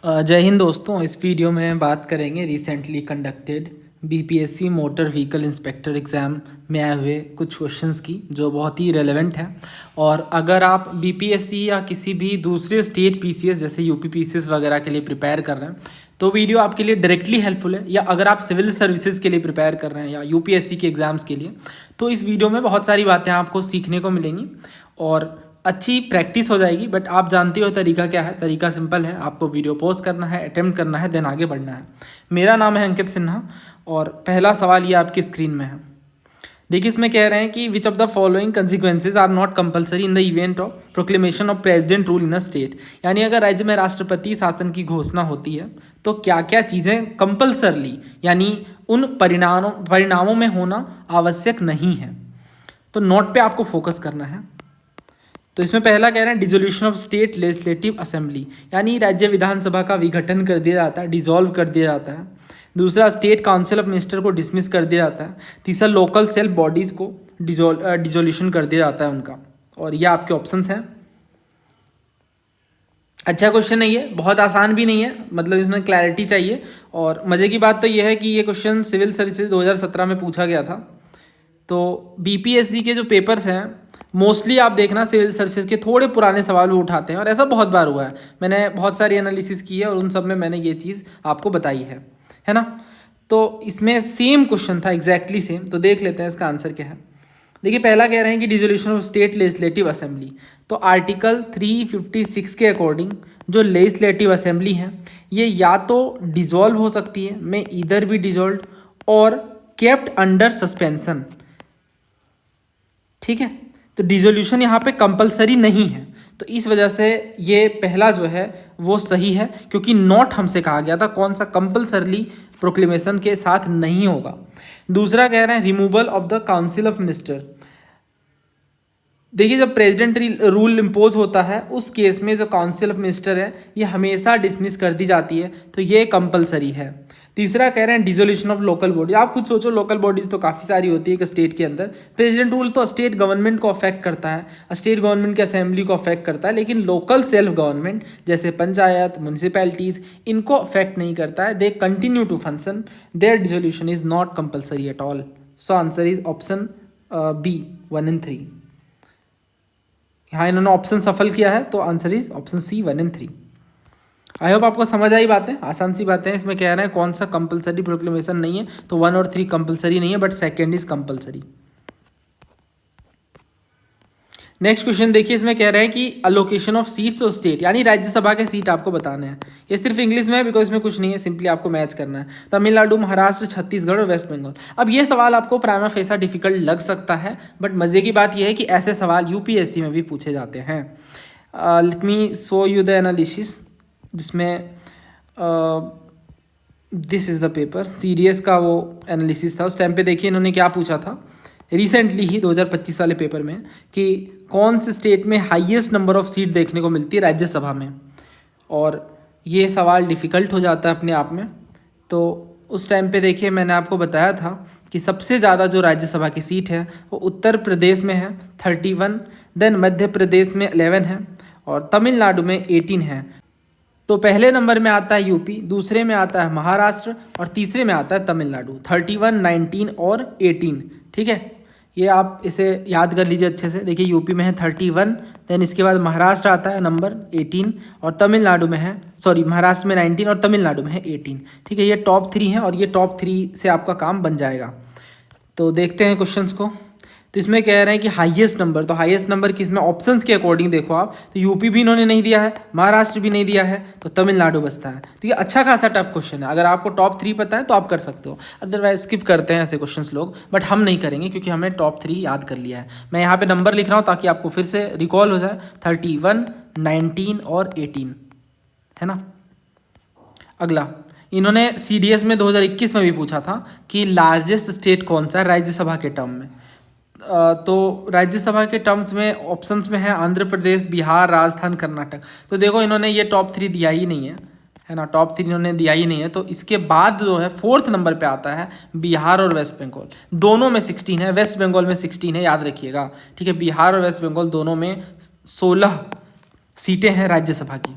जय हिंद दोस्तों। इस वीडियो में बात करेंगे recently conducted BPSC motor vehicle inspector exam में आए हुए कुछ क्वेश्चंस की जो बहुत ही रेलेवेंट हैं। और अगर आप बीपीएससी या किसी भी दूसरे स्टेट पीसीएस जैसे यूपी पीसीएस वगैरह के लिए प्रिपेयर कर रहे हैं तो वीडियो आपके लिए डायरेक्टली हेल्पफुल है। या अगर आप सिविल सर्विसेज के लिए प्रिपेयर कर रहे हैं या यूपीएससी के एग्ज़ाम्स के लिए तो इस वीडियो में बहुत सारी बातें आपको सीखने को मिलेंगी और अच्छी प्रैक्टिस हो जाएगी। बट आप जानते हो तरीका क्या है। तरीका सिंपल है, आपको वीडियो पॉज करना है, अटेम्प्ट करना है, देन आगे बढ़ना है। मेरा नाम है अंकित सिन्हा और पहला सवाल ये आपकी स्क्रीन में है। देखिए इसमें कह रहे हैं कि which of the following consequences are not compulsory in the event of proclamation of president rule in a state. यानी अगर राज्य में राष्ट्रपति शासन की घोषणा होती है तो क्या क्या चीज़ें कंपलसरली यानी उन परिणामों में होना आवश्यक नहीं है। तो नोट पे आपको फोकस करना है। तो इसमें पहला कह रहे हैं dissolution of state legislative assembly, यानी राज्य विधानसभा का विघटन कर दिया जाता है, डिसॉल्व कर दिया जाता है। दूसरा स्टेट काउंसिल ऑफ मिनिस्टर को डिसमिस कर दिया जाता है। तीसरा लोकल सेल्फ बॉडीज़ को डिसोल्यूशन कर दिया जाता है उनका। और ये आपके ऑप्शंस हैं। अच्छा क्वेश्चन नहीं है, बहुत आसान भी नहीं है, मतलब इसमें क्लैरिटी चाहिए। और मज़े की बात तो ये है कि ये क्वेश्चन सिविल सर्विसेज 2017 में पूछा गया था। तो बीपीएससी के जो पेपर्स हैं मोस्टली आप देखना सिविल सर्विसेज के थोड़े पुराने सवाल वो उठाते हैं और ऐसा बहुत बार हुआ है। मैंने बहुत सारी एनालिसिस की है और उन सब में मैंने ये चीज़ आपको बताई है ना। तो इसमें सेम क्वेश्चन था, एग्जैक्टली सेम। तो देख लेते हैं इसका आंसर क्या है। देखिए पहला कह रहे हैं कि dissolution of state legislative assembly. तो आर्टिकल 356 के अकॉर्डिंग जो लेजिस्लेटिव असेंबली है ये या तो डिजॉल्व हो सकती है, में इधर भी डिजॉल्व और केप्ट अंडर सस्पेंशन। ठीक है, तो डिसोल्यूशन यहाँ पे कंपलसरी नहीं है। तो इस वजह से ये पहला जो है वो सही है, क्योंकि नॉट हमसे कहा गया था, कौन सा कंपलसरली प्रोक्लेमेशन के साथ नहीं होगा। दूसरा कह रहे हैं removal of the council of minister. देखिए जब प्रेसिडेंट रूल इम्पोज होता है उस केस में जो काउंसिल ऑफ मिनिस्टर है ये हमेशा डिसमिस कर दी जाती है, तो ये कंपलसरी है। तीसरा कह रहे हैं डिसोल्यूशन ऑफ लोकल बॉडी। आप खुद सोचो, लोकल बॉडीज तो काफ़ी सारी होती है एक स्टेट के अंदर। प्रेसिडेंट रूल तो स्टेट गवर्नमेंट को अफेक्ट करता है, स्टेट गवर्नमेंट की असेंबली को अफेक्ट करता है, लेकिन लोकल सेल्फ गवर्नमेंट जैसे पंचायत, म्यूनसिपैलिटीज़, इनको अफेक्ट नहीं करता है। They continue to function, their dissolution is not compulsory at all. So answer is option B 1 and 3। यहाँ इन्होंने ऑप्शन सफल किया है तो answer is option C 1 and 3। I hope आपको समझ आई बातें, आसान सी बातें हैं। इसमें कह रहे हैं कौन सा कंपलसरी प्रोक्लेमेशन नहीं है, तो 1 और 3 कंपलसरी नहीं है, but second is compulsory. Next question देखिए, इसमें कह रहे हैं कि allocation of seats of state, यानी राज्यसभा के सीट आपको बताने हैं। ये सिर्फ इंग्लिश में है बिकॉज इसमें कुछ नहीं है, सिंपली आपको मैच करना है। तमिलनाडु, महाराष्ट्र, छत्तीसगढ़ और वेस्ट बंगाल। अब ये सवाल आपको प्राइमा फेसा डिफिकल्ट लग सकता है, बट मज़े की बात यह है कि ऐसे सवाल यूपीएससी में भी पूछे जाते हैं। Let me show you the analysis, जिसमें this is the paper CDS का वो एनालिसिस था। उस टाइम पे देखिए इन्होंने क्या पूछा था रिसेंटली ही 2025 वाले पेपर में, कि कौन से स्टेट में हाईएस्ट नंबर ऑफ सीट देखने को मिलती है राज्यसभा में। और ये सवाल डिफ़िकल्ट हो जाता है अपने आप में। तो उस टाइम पे देखिए मैंने आपको बताया था कि सबसे ज़्यादा जो राज्यसभा की सीट है वो उत्तर प्रदेश में है 31, देन मध्य प्रदेश में 11 है और तमिलनाडु में 18 है। तो पहले नंबर में आता है यूपी, दूसरे में आता है महाराष्ट्र और तीसरे में आता है तमिलनाडु। 31, 19 और 18। ठीक है, ये आप इसे याद कर लीजिए अच्छे से। देखिए यूपी में है 31, देन इसके बाद महाराष्ट्र आता है नंबर 18 और तमिलनाडु में है, सॉरी महाराष्ट्र में 19 और तमिलनाडु में है 18। ठीक है, ये टॉप 3 है और ये टॉप 3 से आपका काम बन जाएगा। तो देखते हैं क्वेश्चंस को। तो इसमें कह रहे हैं कि हाईएस्ट नंबर, तो हाईएस्ट नंबर किसमें, ऑप्शंस के अकॉर्डिंग देखो आप, तो यूपी भी इन्होंने नहीं दिया है, महाराष्ट्र भी नहीं दिया है, तो तमिलनाडु बचता है। तो ये अच्छा खासा टफ क्वेश्चन है। अगर आपको टॉप 3 पता है तो आप कर सकते हो, अदरवाइज स्किप करते हैं ऐसे क्वेश्चंस लोग, बट हम नहीं करेंगे क्योंकि हमने टॉप 3 याद कर लिया है। मैं यहाँ पे नंबर लिख रहा हूँ ताकि आपको फिर से रिकॉल हो जाए, 31, 19 और 18, है ना। अगला इन्होंने सीडीएस में 2021 में भी पूछा था कि लार्जेस्ट स्टेट कौन सा है राज्यसभा के टर्म में। तो राज्यसभा के टर्म्स में ऑप्शंस में है आंध्र प्रदेश, बिहार, राजस्थान, कर्नाटक। तो देखो इन्होंने ये टॉप 3 दिया ही नहीं है ना, टॉप 3 इन्होंने दिया ही नहीं है। तो इसके बाद जो है 4th नंबर पे आता है बिहार और वेस्ट बंगाल। दोनों में 16 है, वेस्ट बंगाल में 16 है, याद रखिएगा। ठीक है, बिहार और वेस्ट बंगाल दोनों में 16 सीटें हैं राज्यसभा की।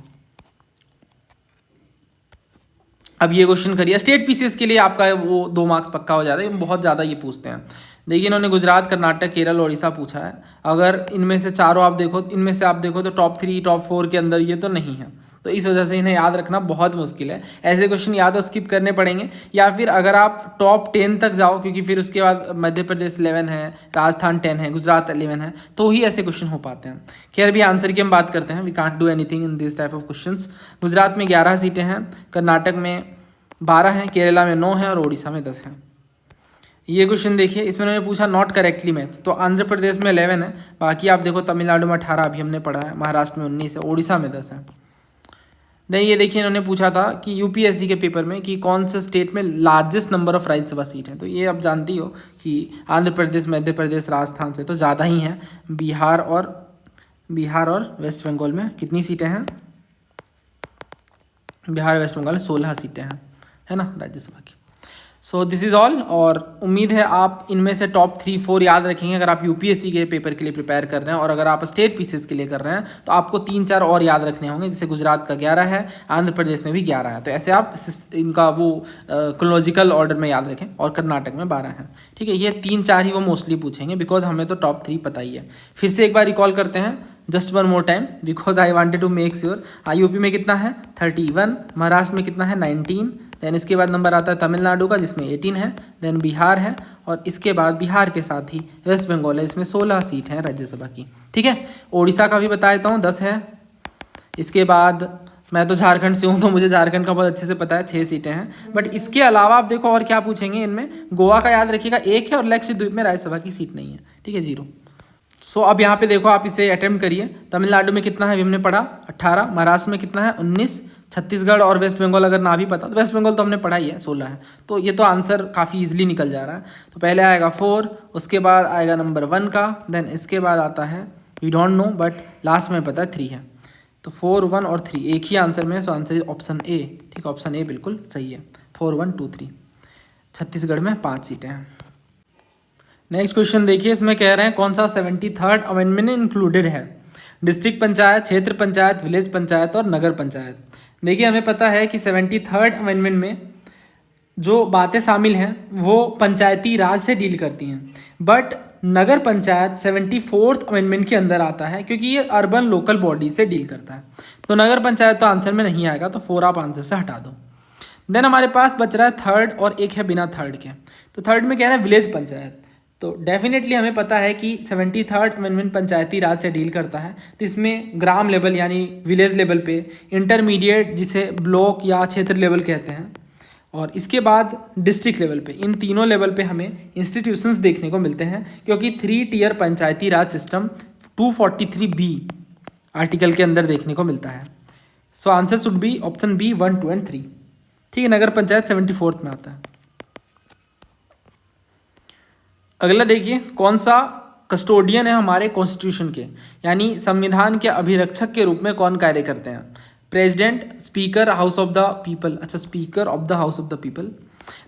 अब ये क्वेश्चन करिए, स्टेट पीसीएस के लिए आपका वो 2 मार्क्स पक्का हो जाता है, बहुत ज़्यादा ये पूछते हैं। देखिए इन्होंने गुजरात, कर्नाटक, केरल, उड़ीसा पूछा है। अगर इनमें से चारों आप देखो, इनमें से आप देखो तो टॉप 3 टॉप 4 के अंदर ये तो नहीं है, तो इस वजह से इन्हें याद रखना बहुत मुश्किल है। ऐसे क्वेश्चन या तो स्किप करने पड़ेंगे, या फिर अगर आप टॉप 10 तक जाओ, क्योंकि फिर उसके बाद मध्य प्रदेश 11 है, राजस्थान 10 है, गुजरात 11 है, तो ही ऐसे क्वेश्चन हो पाते हैं। खैर भी आंसर की हम बात करते हैं, we can't do anything in this type of questions. Gujarat में 11 सीटें हैं, कर्नाटक में 12 हैं, केरला में 9 हैं और उड़ीसा में 10 हैं। ये क्वेश्चन देखिए, इसमें उन्होंने पूछा नॉट करेक्टली मैच, तो आंध्र प्रदेश में 11 है, बाकी आप देखो तमिलनाडु में 18 अभी हमने पढ़ा है, महाराष्ट्र में 19 है, उड़ीसा में 10 है। नहीं, ये देखिए इन्होंने पूछा था कि यूपीएससी के पेपर में कि कौन से स्टेट में largest number of Rajya Sabha seat हैं, तो ये आप जानती हो कि आंध्र प्रदेश, मध्य प्रदेश, राजस्थान से तो ज़्यादा ही हैं। बिहार और वेस्ट बंगाल में कितनी सीटें हैं? बिहार वेस्ट बंगाल में 16 सीटें हैं, है ना, राज्यसभा की। सो दिस इज़ ऑल, और उम्मीद है आप इनमें से टॉप 3-4 याद रखेंगे अगर आप यूपीएससी के पेपर के लिए प्रिपेयर कर रहे हैं, और अगर आप स्टेट पीसीएस के लिए कर रहे हैं तो आपको 3-4 और याद रखने होंगे, जैसे गुजरात का 11 है, आंध्र प्रदेश में भी 11 है, तो ऐसे आप इनका वो क्रोनोलॉजिकल ऑर्डर में याद रखें, और कर्नाटक में 12 है। ठीक है, ये 3-4 ही वो मोस्टली पूछेंगे, बिकॉज हमें तो टॉप 3 पता ही है। फिर से एक बार रिकॉल करते हैं, just one more time, because I wanted to make sure. UP में कितना है? 31, महाराष्ट्र में कितना है? 19, देन इसके बाद नंबर आता है तमिलनाडु का जिसमें 18 है, देन बिहार है, और इसके बाद बिहार के साथ ही वेस्ट बंगाल है, इसमें 16 सीट हैं राज्यसभा की। ठीक है, उड़ीसा का भी बता देता हूँ, 10 है। इसके बाद मैं तो झारखंड से हूँ, तो मुझे झारखंड का बहुत अच्छे से पता है, 6 सीटें हैं। बट इसके अलावा आप देखो और क्या पूछेंगे इनमें, गोवा का याद रखिएगा 1 है, और लक्षद्वीप में राज्यसभा की सीट नहीं है। ठीक है, 0। सो अब यहाँ पे देखो, आप इसे अटेम्प्ट करिए। तमिलनाडु में कितना है अभी हमने पढ़ा? 18। महाराष्ट्र में कितना है? 19। छत्तीसगढ़ और वेस्ट बंगाल अगर ना भी पता, तो वेस्ट बंगाल तो हमने पढ़ा ही है, 16 है, तो ये तो आंसर काफ़ी इजीली निकल जा रहा है। तो पहले आएगा 4, उसके बाद आएगा नंबर 1 का, देन इसके बाद आता है we don't know, but last में पता है 3 है, तो 4, 1 और 3 एक ही आंसर में, सो आंसर ऑप्शन ए। ठीक है, ऑप्शन ए बिल्कुल सही है, 4, 1, 2, 3। छत्तीसगढ़ में 5 सीटें हैं। नेक्स्ट क्वेश्चन देखिए, इसमें कह रहे हैं कौन सा 73rd अमेंडमेंट में इंक्लूडेड है? डिस्ट्रिक्ट पंचायत, क्षेत्र पंचायत, विलेज पंचायत और नगर पंचायत। देखिए हमें पता है कि 73rd अमेंडमेंट में जो बातें शामिल हैं वो पंचायती राज से डील करती हैं, but Nagar panchayat 74th amendment के अंदर आता है, क्योंकि ये अर्बन लोकल बॉडी से डील करता है। तो नगर पंचायत तो आंसर में नहीं आएगा, तो 4 आप आंसर से हटा दो। देन हमारे पास बच रहा है 3rd, और एक है बिना 3rd के। तो 3rd में कह रहा है विलेज पंचायत, तो डेफिनेटली हमें पता है कि 73rd अमेंडमेंट पंचायती राज से डील करता है, तो इसमें ग्राम लेवल यानी विलेज लेवल पे, इंटरमीडिएट जिसे ब्लॉक या क्षेत्र लेवल कहते हैं, और इसके बाद डिस्ट्रिक्ट लेवल पे, इन तीनों लेवल पे हमें इंस्टीट्यूशंस देखने को मिलते हैं, क्योंकि 3 tier panchayati raj system 243B article के अंदर देखने को मिलता है। So answer should be option B 1, 2 and 3। ठीक है, नगर पंचायत 74th में आता है। अगला देखिए, कौन सा कस्टोडियन है हमारे कॉन्स्टिट्यूशन के, यानी संविधान के अभिरक्षक के रूप में कौन कार्य करते हैं? President, speaker, house of the people, अच्छा speaker of the house of the people,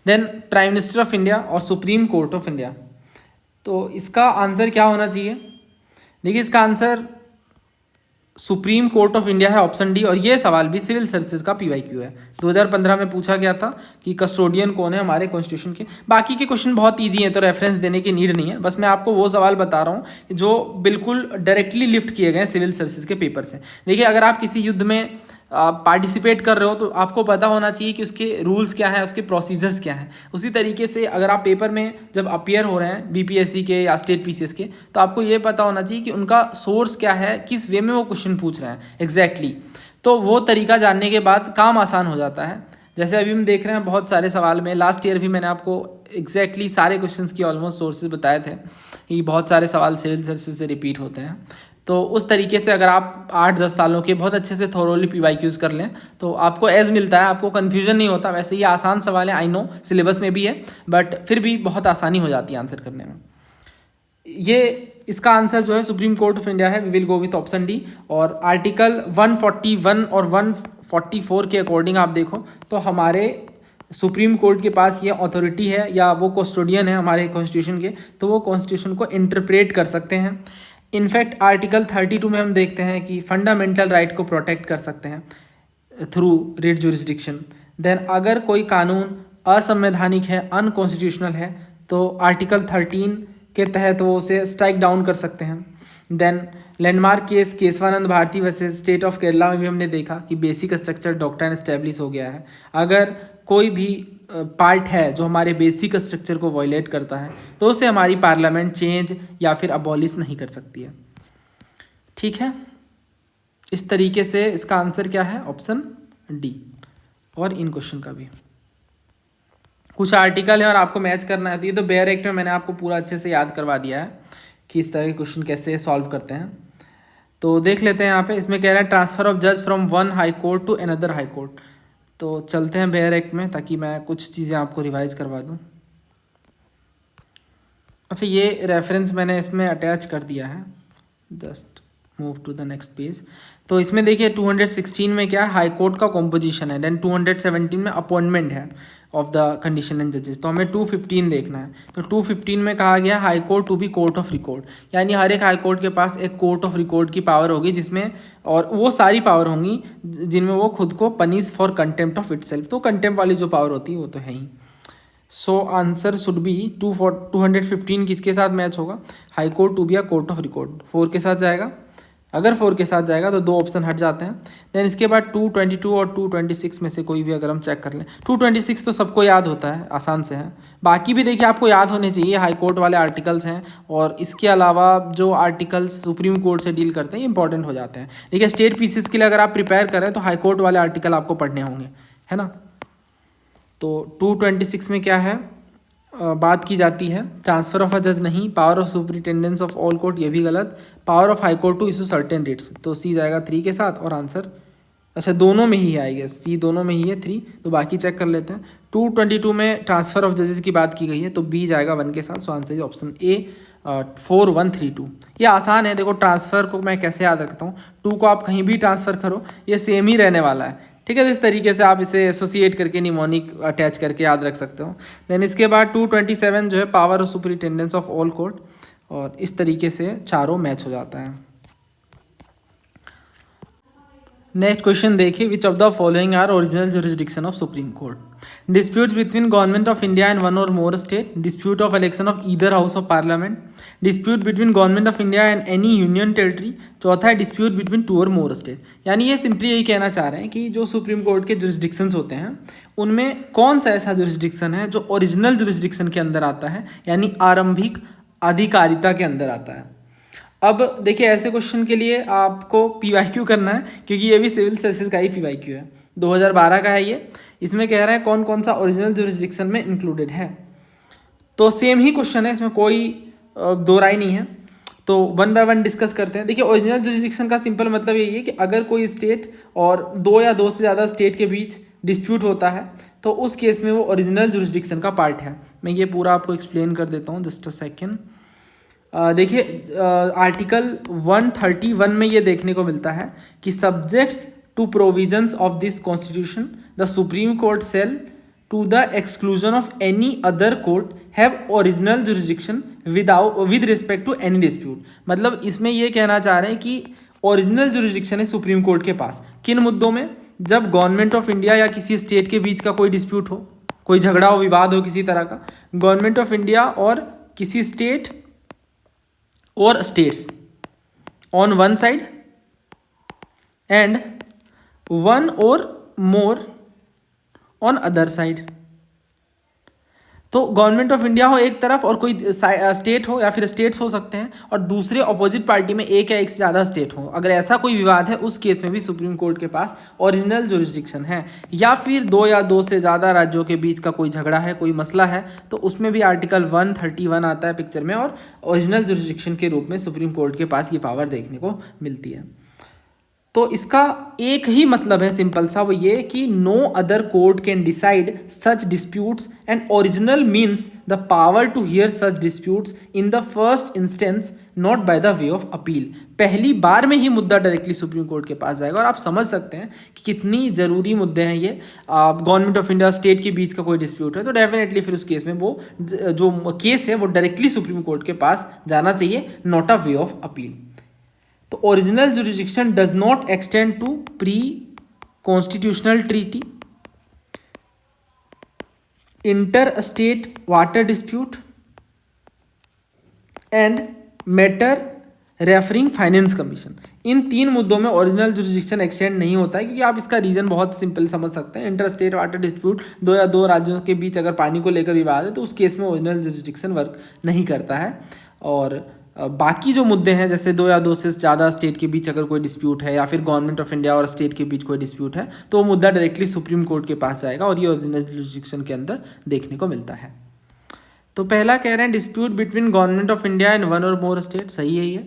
then prime minister of India और सुप्रीम कोर्ट ऑफ इंडिया। तो इसका आंसर क्या होना चाहिए? देखिए इसका answer supreme court of India है, ऑप्शन डी। और ये सवाल भी सिविल सर्विसेज का PYQ है, 2015 में पूछा गया था कि कस्टोडियन कौन है हमारे कॉन्स्टिट्यूशन के। बाकी के क्वेश्चन बहुत इजी हैं, तो रेफरेंस देने की नीड नहीं है, बस मैं आपको वो सवाल बता रहा हूँ जो बिल्कुल डायरेक्टली लिफ्ट किए गए हैं सिविल सर्विसेज के पेपर से। देखिए अगर आप किसी युद्ध में पार्टिसिपेट कर रहे हो, तो आपको पता होना चाहिए कि उसके रूल्स क्या हैं, उसके प्रोसीजर्स क्या हैं। उसी तरीके से अगर आप पेपर में जब अपीयर हो रहे हैं BPSC के या स्टेट PCS के, तो आपको ये पता होना चाहिए कि उनका सोर्स क्या है, किस वे में वो क्वेश्चन पूछ रहे हैं एग्जैक्टली। तो वो तरीका जानने के बाद काम आसान हो जाता है। जैसे अभी हम देख रहे हैं बहुत सारे सवाल में, लास्ट ईयर भी मैंने आपको एग्जैक्टली सारे क्वेश्चंस की ऑलमोस्ट सोर्सेज बताए थे कि बहुत सारे सवाल सिविल सर्विसेज से रिपीट होते हैं। तो उस तरीके से अगर आप 8-10 सालों के बहुत अच्छे से थोरोली PYQs कर लें तो आपको एज मिलता है, आपको कन्फ्यूजन नहीं होता। वैसे ये आसान सवाल है, आई नो सिलेबस में भी है, बट फिर भी बहुत आसानी हो जाती है आंसर करने में। ये इसका आंसर जो है सुप्रीम कोर्ट ऑफ इंडिया है, we will go with option D. और आर्टिकल 141 और 144 के अकॉर्डिंग आप देखो तो हमारे सुप्रीम कोर्ट के पास ये अथॉरिटी है, या वो कस्टोडियन है हमारे कॉन्स्टिट्यूशन के, तो वो कॉन्स्टिट्यूशन को इंटरप्रेट कर सकते हैं। इनफैक्ट आर्टिकल 32 में हम देखते हैं कि फंडामेंटल राइट को प्रोटेक्ट कर सकते हैं थ्रू रिट जुरिस्डिक्शन। देन अगर कोई कानून असंवैधानिक है, अनकॉन्स्टिट्यूशनल है, तो आर्टिकल 13 के तहत वो उसे स्ट्राइक डाउन कर सकते हैं। Then landmark case Kesavananda Bharati versus State of Kerala में भी हमने देखा कि बेसिक स्ट्रक्चर डॉक्ट्राइन एस्टेब्लिश हो गया है। अगर कोई भी पार्ट है जो हमारे बेसिक स्ट्रक्चर को वायलेट करता है तो उसे हमारी पार्लियामेंट चेंज या फिर अबॉलिश नहीं कर सकती है। ठीक है, इस तरीके से इसका आंसर क्या है, ऑप्शन डी। और इन क्वेश्चन का भी कुछ आर्टिकल है और आपको मैच करना है, तो ये तो बेयर एक्ट में मैंने आपको पूरा अच्छे से याद करवा दिया है कि इस तरह के क्वेश्चन कैसे सॉल्व करते हैं। तो देख लेते हैं यहाँ पे, इसमें कह रहा है ट्रांसफर ऑफ जज from one high court to another high court. तो चलते हैं बेयर एक्ट में ताकि मैं कुछ चीज़ें आपको रिवाइज करवा दूँ। अच्छा, ये रेफरेंस मैंने इसमें अटैच कर दिया है, just move to the next page. तो इसमें देखिए 216 में क्या है, हाई कोर्ट का कॉम्पोजिशन है। देन 217 में अपॉइंटमेंट है ऑफ द कंडीशन एंड जजेस। तो हमें 215 देखना है। तो 215 में कहा गया high court to be court of record, यानी हर एक हाई कोर्ट के पास एक कोर्ट ऑफ रिकॉर्ड की पावर होगी, जिसमें और वो सारी पावर होंगी जिनमें वो खुद को punish for contempt of itself. तो कंटेम्प्ट वाली जो पावर होती है वो तो है ही। सो आंसर शुड बी 215 किसके साथ मैच होगा, हाई कोर्ट टू बी या कोर्ट ऑफ रिकॉर्ड, 4 के साथ जाएगा। अगर 4 के साथ जाएगा तो 2 ऑप्शन हट जाते हैं। देन इसके बाद 222 और 226 में से कोई भी अगर हम चेक कर लें, 226 तो सबको याद होता है, आसान से है। बाकी भी देखिए आपको याद होने चाहिए, हाई कोर्ट वाले आर्टिकल्स हैं, और इसके अलावा जो आर्टिकल्स सुप्रीम कोर्ट से डील करते हैं ये इंपॉर्टेंट हो जाते हैं। देखिए स्टेट पीसीस के लिए अगर आप प्रिपेयर करें तो हाई कोर्ट वाले आर्टिकल आपको पढ़ने होंगे, है ना। तो 226 में क्या है, बात की जाती है ट्रांसफर ऑफ अ जज नहीं, power of superintendence of all court, ये भी गलत, power of high court to issue certain writs. तो सी जाएगा 3 के साथ, और आंसर अच्छा दोनों में ही है, आई गेस सी दोनों में ही है 3। तो बाकी चेक कर लेते हैं। 222 में ट्रांसफर ऑफ जजेस की बात की गई है, तो बी जाएगा 1 के साथ। सो आंसर इज ऑप्शन ए 4132। ये आसान है, देखो ट्रांसफर को मैं कैसे याद रखता हूँ, 2 को आप कहीं भी ट्रांसफर करो ये सेम ही रहने वाला है, ठीक है। तो इस तरीके से आप इसे एसोसिएट करके निमोनिक अटैच करके याद रख सकते हो। देन इसके बाद 227 जो है power of superintendence of all court, और इस तरीके से चारों मैच हो जाता है। नेक्स्ट क्वेश्चन देखिए, which of the following are original jurisdiction of supreme court, disputes between government of India and one or more state, dispute of election of either house of parliament, dispute between government of India and any union territory, चौथा है dispute between 2 और more state. यानी ये simply यही कहना चाह रहे हैं कि जो सुप्रीम कोर्ट के जुरिस्डिक्शंस होते हैं उनमें कौन सा ऐसा जुरिस्डिक्शन है जो ओरिजिनल जुरिस्डिक्शन के अंदर आता है, यानी आरंभिक अधिकारिता के अंदर आता है। अब देखिए ऐसे क्वेश्चन के लिए आपको PYQ करना है, क्योंकि ये भी सिविल सर्विसेज का ही PYQ है, 2012 का है ये। इसमें कह रहा है कौन कौन सा ओरिजिनल जुरिस्डिक्शन में इंक्लूडेड है। तो सेम ही क्वेश्चन है, इसमें कोई दो राय नहीं है। तो 1 बाय 1 डिस्कस करते हैं। देखिए ओरिजिनल जुरिस्डिक्शन का सिंपल मतलब यही है कि अगर कोई स्टेट और 2 या 2 से ज़्यादा स्टेट के बीच डिस्प्यूट होता है तो उस केस में वो ओरिजिनल जुरिस्डिक्शन का पार्ट है। मैं ये पूरा आपको एक्सप्लेन कर देता हूँ, जस्ट अ सेकेंड। देखिए आर्टिकल 131 में ये देखने को मिलता है कि subjects to provisions of this constitution the Supreme Court shall to the exclusion of any other court have original jurisdiction with respect to any dispute. मतलब इसमें ये कहना चाह रहे हैं कि ओरिजिनल जुरिस्डिक्शन है सुप्रीम कोर्ट के पास किन मुद्दों में, जब गवर्नमेंट ऑफ इंडिया या किसी स्टेट के बीच का कोई डिस्प्यूट हो, कोई झगड़ा हो, विवाद हो किसी तरह का, गवर्नमेंट ऑफ इंडिया और किसी स्टेट और states on one side and one or more on other side. तो गवर्नमेंट ऑफ इंडिया हो एक तरफ और कोई स्टेट हो या फिर स्टेट्स हो सकते हैं, और दूसरे अपोजिट पार्टी में एक या एक से ज़्यादा स्टेट हो। अगर ऐसा कोई विवाद है उस केस में भी सुप्रीम कोर्ट के पास ओरिजिनल जुरिस्डिक्शन है। या फिर 2 या 2 से ज़्यादा राज्यों के बीच का कोई झगड़ा है, कोई मसला है, तो उसमें भी आर्टिकल 131 आता है पिक्चर में, और ओरिजिनल जुरिस्डिक्शन के रूप में सुप्रीम कोर्ट के पास ये पावर देखने को मिलती है। तो इसका एक ही मतलब है सिंपल सा, वो ये कि no other court can decide such disputes and original means the power to hear such disputes in the first instance not by the way of appeal. पहली बार में ही मुद्दा डायरेक्टली सुप्रीम कोर्ट के पास जाएगा। और आप समझ सकते हैं कि कितनी ज़रूरी मुद्दे हैं ये। गवर्नमेंट ऑफ इंडिया स्टेट के बीच का कोई डिस्प्यूट है तो डेफिनेटली फिर उस केस में वो जो केस है वो डायरेक्टली सुप्रीम कोर्ट के पास जाना चाहिए, not a way of appeal. तो original jurisdiction does not extend to pre constitutional treaty, inter state water dispute and matter referring finance commission. इन 3 मुद्दों में ओरिजिनल जुरिडिक्शन एक्सटेंड नहीं होता है, क्योंकि आप इसका रीजन बहुत सिंपल समझ सकते हैं। इंटर स्टेट वाटर डिस्प्यूट 2 या 2 राज्यों के बीच अगर पानी को लेकर विवाद है तो उस केस में ओरिजिनल जुरिडिक्शन वर्क नहीं करता है। और बाकी जो मुद्दे हैं, जैसे 2 या 2 से ज़्यादा स्टेट के बीच अगर कोई डिस्प्यूट है या फिर गवर्नमेंट ऑफ इंडिया और स्टेट के बीच कोई डिस्प्यूट है, तो वो मुद्दा डायरेक्टली सुप्रीम कोर्ट के पास जाएगा और ये ओरिजिनल जुरिडिक्शन के अंदर देखने को मिलता है। तो पहला कह रहे हैं dispute between government of India and 1 और मोर स्टेट, सही है ये।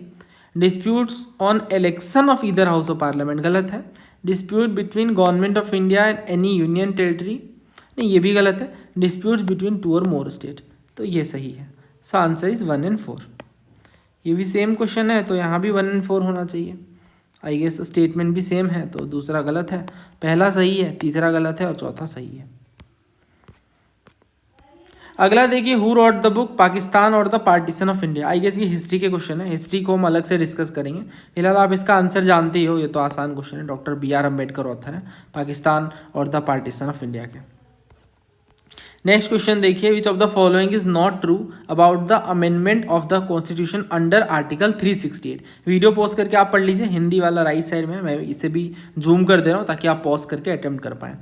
Disputes on election of either house of parliament, गलत है। Dispute between government of India and any union territory, नहीं ये भी गलत है। डिस्प्यूट्स बिटवीन 2 और मोर स्टेट, तो ये सही है। So answer is 1 and 4। ये भी सेम क्वेश्चन है तो यहाँ भी 1 and 4 होना चाहिए। आई गेस स्टेटमेंट भी सेम है तो दूसरा गलत है, पहला सही है, तीसरा गलत है और चौथा सही है। अगला देखिए, who wrote the book Pakistan or the partition of India. I guess ये हिस्ट्री के क्वेश्चन है, हिस्ट्री को हम अलग से डिस्कस करेंगे। फिलहाल आप इसका आंसर जानते ही हो, ये तो आसान क्वेश्चन है। डॉक्टर BR अम्बेडकर ऑथर है Pakistan or the partition of India के। नेक्स्ट क्वेश्चन देखिए, which of the following is not true about the amendment of the constitution under article 368। Video pause करके आप पढ़ लीजिए, हिंदी वाला राइट साइड में, मैं इसे भी जूम कर दे रहा हूँ ताकि आप पॉज करके अटेम्प्ट कर पाएँ।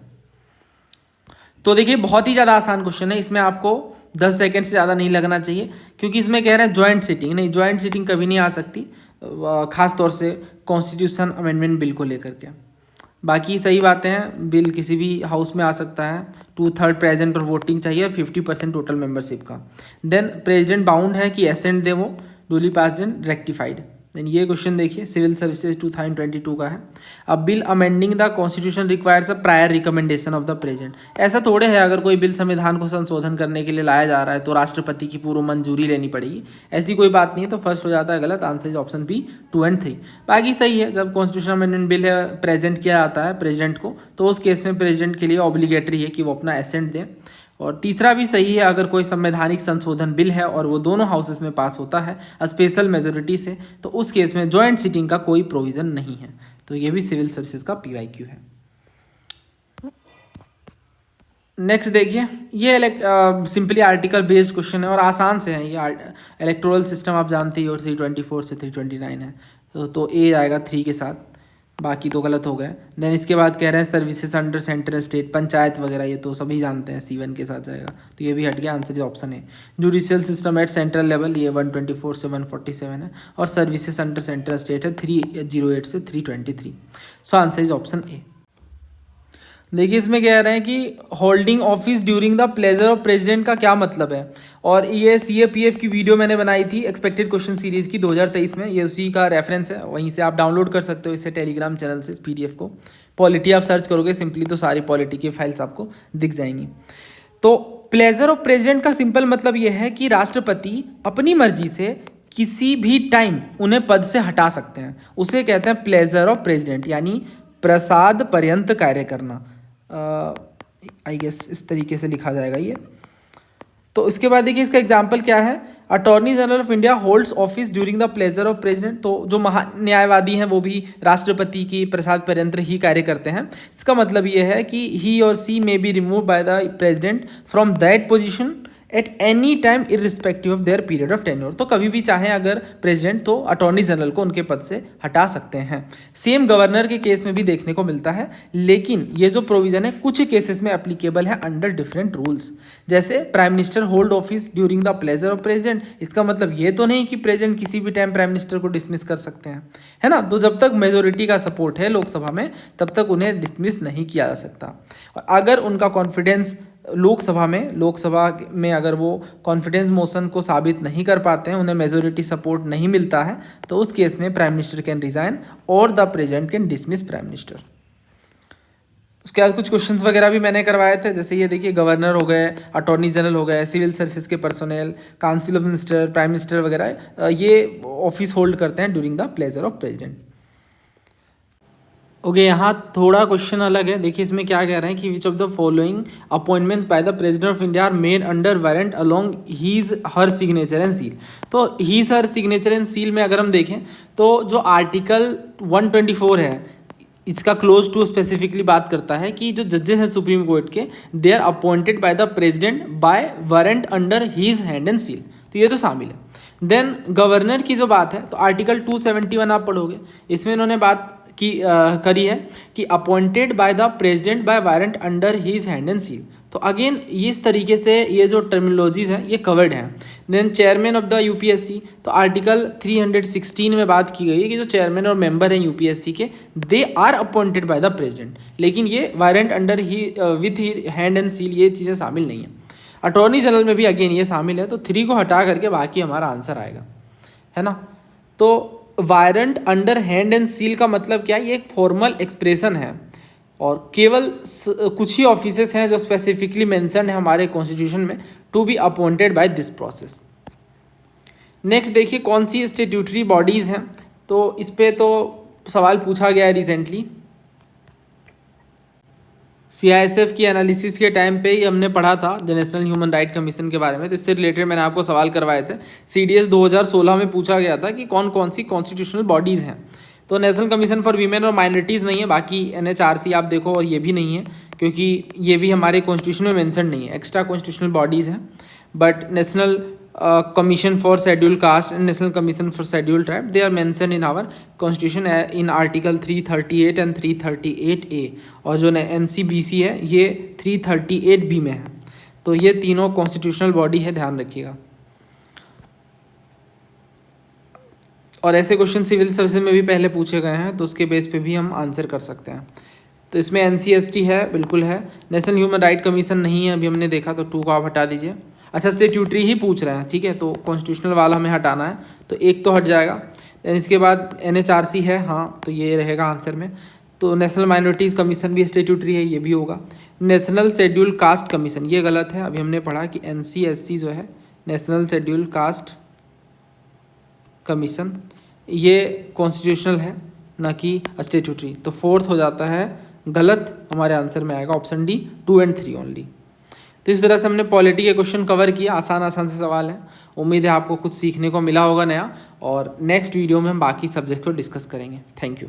तो देखिए बहुत ही ज़्यादा आसान क्वेश्चन है, इसमें आपको 10 सेकंड से ज़्यादा नहीं लगना चाहिए, क्योंकि इसमें कह रहे हैं जॉइंट सिटिंग, नहीं जॉइंट सिटिंग कभी नहीं आ सकती, खास तौर से कॉन्स्टिट्यूशन अमेंडमेंट बिल को लेकर के। बाकी सही बातें हैं, बिल किसी भी हाउस में आ सकता है, 2/3 प्रेजेंट और वोटिंग चाहिए और 50% टोटल मेंबरशिप का। देन प्रेसिडेंट बाउंड है कि एसेंट दे वो, duly passed and rectified. Then ये क्वेश्चन देखिए, सिविल सर्विसेज 2022 का है। A bill amending the constitution requires a prior recommendation of the president. ऐसा थोड़े है अगर कोई बिल संविधान को संशोधन करने के लिए लाया जा रहा है तो राष्ट्रपति की पूर्व मंजूरी लेनी पड़ेगी, ऐसी कोई बात नहीं है। तो फर्स्ट हो जाता है गलत, answer is option B 2 and 3। बाकी सही है, जब कॉन्स्टिट्यूशन अमेंडमेंट बिल है प्रेजेंट किया जाता है प्रेसिडेंट को, तो उस केस में प्रेसिडेंट के लिए ऑब्लिगेटरी है कि वो अपना एसेंट दें। और तीसरा भी सही है, अगर कोई संवैधानिक संशोधन बिल है और वो दोनों हाउसेस में पास होता है स्पेशल मेजोरिटी से, तो उस केस में जॉइंट सिटिंग का कोई प्रोविज़न नहीं है। तो ये भी सिविल सर्विसेज का PYQ है। नेक्स्ट देखिए, ये सिंपली आर्टिकल बेस्ड क्वेश्चन है और आसान से है। ये इलेक्टोरल सिस्टम आप जानते ही, और 324 से 329 है, तो ए आएगा 3 के साथ, बाकी तो गलत हो गए। देन इसके बाद कह रहे हैं services under central state, panchayat वगैरह, ये तो सभी जानते हैं, C1 के साथ जाएगा, तो ये भी हट गया, आंसर ऑप्शन है। Judicial system eight central level, ये 124 से 147 है, और सर्विसेज अंडर सेंट्रल स्टेट है 308 से 323। सो आंसर इज ऑप्शन ए। देखिए इसमें कह रहे हैं कि holding office during the pleasure of president का क्या मतलब है, और ये CAPF की वीडियो मैंने बनाई थी एक्सपेक्टेड क्वेश्चन सीरीज की 2023 में, ये उसी का रेफरेंस है, वहीं से आप डाउनलोड कर सकते हो इसे टेलीग्राम चैनल से, PDF को। पॉलिटी आप सर्च करोगे सिंपली तो सारी पॉलिटी की फाइल्स आपको दिख जाएंगी। तो प्लेजर ऑफ प्रेसिडेंट का सिंपल मतलब ये है कि राष्ट्रपति अपनी मर्जी से किसी भी टाइम उन्हें पद से हटा सकते हैं, उसे कहते हैं प्लेजर ऑफ प्रेसिडेंट, यानी प्रसाद पर्यंत कार्य करना। आई गेस इस तरीके से लिखा जाएगा ये। तो इसके बाद देखिए इसका एग्जाम्पल क्या है, attorney general of India holds office during the pleasure of president. तो जो न्यायवादी हैं वो भी राष्ट्रपति की प्रसाद पर्यंत ही कार्य करते हैं। इसका मतलब ये है कि he or she may be remove by the president from that position at any time irrespective of their period of tenure. तो कभी भी चाहें अगर प्रेसिडेंट तो अटॉर्नी जनरल को उनके पद से हटा सकते हैं। सेम गवर्नर के केस में भी देखने को मिलता है, लेकिन ये जो प्रोविजन है कुछ केसेस में एप्लीकेबल है अंडर डिफरेंट रूल्स। जैसे prime minister hold office during the pleasure of president, इसका मतलब ये तो नहीं कि प्रेसिडेंट किसी भी टाइम प्राइम मिनिस्टर को डिसमिस कर सकते हैं, है ना। तो जब तक मेजोरिटी का सपोर्ट है लोकसभा में तब तक उन्हें डिसमिस नहीं किया जा सकता। और अगर उनका कॉन्फिडेंस लोकसभा में अगर वो कॉन्फिडेंस मोशन को साबित नहीं कर पाते हैं, उन्हें मेजोरिटी सपोर्ट नहीं मिलता है, तो उस केस में प्राइम मिनिस्टर कैन रिजाइन और the president can dismiss prime minister. उसके बाद कुछ क्वेश्चंस वगैरह भी मैंने करवाए थे, जैसे ये देखिए गवर्नर हो गए, अटॉर्नी जनरल हो गए, सिविल सर्विसेज के personnel, council of minister, prime minister वगैरह, ये ऑफिस होल्ड करते हैं during the pleasure of president. Okay, यहाँ थोड़ा क्वेश्चन अलग है। देखिए इसमें क्या कह रहे हैं कि which of the following appointments by the president of India are made under warrant along his her signature and seal. तो his her signature and seal में अगर हम देखें तो जो आर्टिकल 124 है इसका क्लोज टू स्पेसिफिकली बात करता है कि जो जजेस हैं सुप्रीम कोर्ट के, they are appointed by the president by warrant under his hand and seal, तो ये तो शामिल है। देन गवर्नर की जो बात है तो आर्टिकल 271 आप पढ़ोगे, इसमें इन्होंने बात करी है कि appointed by the president by warrant under his hand and seal, तो अगेन इस तरीके से ये जो टर्मिनोलॉजीज हैं ये कवर्ड हैं। Then chairman of the UPSC, तो आर्टिकल 316 में बात की गई है कि जो चेयरमैन और मेंबर हैं यूपीएससी के, they are appointed by the president, लेकिन ये warrant under he with hand and seal ये चीज़ें शामिल नहीं हैं। अटॉर्नी जनरल में भी अगेन ये शामिल है, तो 3 को हटा करके बाकी हमारा आंसर आएगा, है ना। तो warrant under hand and seal का मतलब क्या है, ये एक फॉर्मल एक्सप्रेशन है और केवल कुछ ही ऑफिसेस हैं जो स्पेसिफिकली मेंशन है हमारे कॉन्स्टिट्यूशन में to be appointed by this process. Next देखिए कौन सी स्टेट्यूटरी बॉडीज़ हैं, तो इस पे तो सवाल पूछा गया है रिसेंटली। सीआईएसएफ की एनालिसिस के टाइम पे ही हमने पढ़ा था जो नेशनल ह्यूमन राइट कमीशन के बारे में, तो इससे रिलेटेड मैंने आपको सवाल करवाए थे। सीडीएस 2016 में पूछा गया था कि कौन कौन सी कॉन्स्टिट्यूशनल बॉडीज़ हैं, तो नेशनल कमीशन फॉर वीमेन और माइनॉरिटीज़ नहीं है, बाकी एनएचआरसी आप देखो और ये भी नहीं है क्योंकि ये भी हमारे कॉन्स्टिट्यूशन में मेंशन नहीं है, एक्स्ट्रा कॉन्स्टिट्यूशनल बॉडीज़ हैं। But national commission for schedule caste and national commission for schedule tribe, they are mention in our constitution in article 338 and 338A, और जो एनसीबीसी है ये 338B में है। तो ये तीनों कॉन्स्टिट्यूशनल बॉडी है, ध्यान रखिएगा। और ऐसे क्वेश्चन सिविल सर्विस में भी पहले पूछे गए हैं, तो उसके बेस पे भी हम आंसर कर सकते हैं। तो इसमें एनसीएसटी है, बिल्कुल है। नेशनल ह्यूमन राइट कमीशन नहीं है, अभी हमने देखा, तो 2 को आप हटा दीजिए। अच्छा स्टेट्यूटरी ही पूछ रहे हैं, ठीक है, तो कॉन्स्टिट्यूशनल वाला हमें हटाना है, तो 1 तो हट जाएगा। देन इसके बाद एनएचआरसी है, हाँ, तो ये रहेगा आंसर में। तो नेशनल माइनॉरिटीज़ कमीशन भी स्टेट्यूटरी है, ये भी होगा। नेशनल शेड्यूल कास्ट कमीशन, ये गलत है, अभी हमने पढ़ा कि एनसीएससी जो है नेशनल शेड्यूल कास्ट कमीशन, ये कॉन्स्टिट्यूशनल है ना कि स्टेट्यूटरी, तो 4th हो जाता है गलत, हमारे आंसर में आएगा ऑप्शन डी 2 और 3 ओनली। तो इस तरह से हमने पॉलिटी के क्वेश्चन कवर किया, आसान से सवाल है। उम्मीद है आपको कुछ सीखने को मिला होगा नया, और नेक्स्ट वीडियो में हम बाकी सब्जेक्ट को डिस्कस करेंगे। Thank you.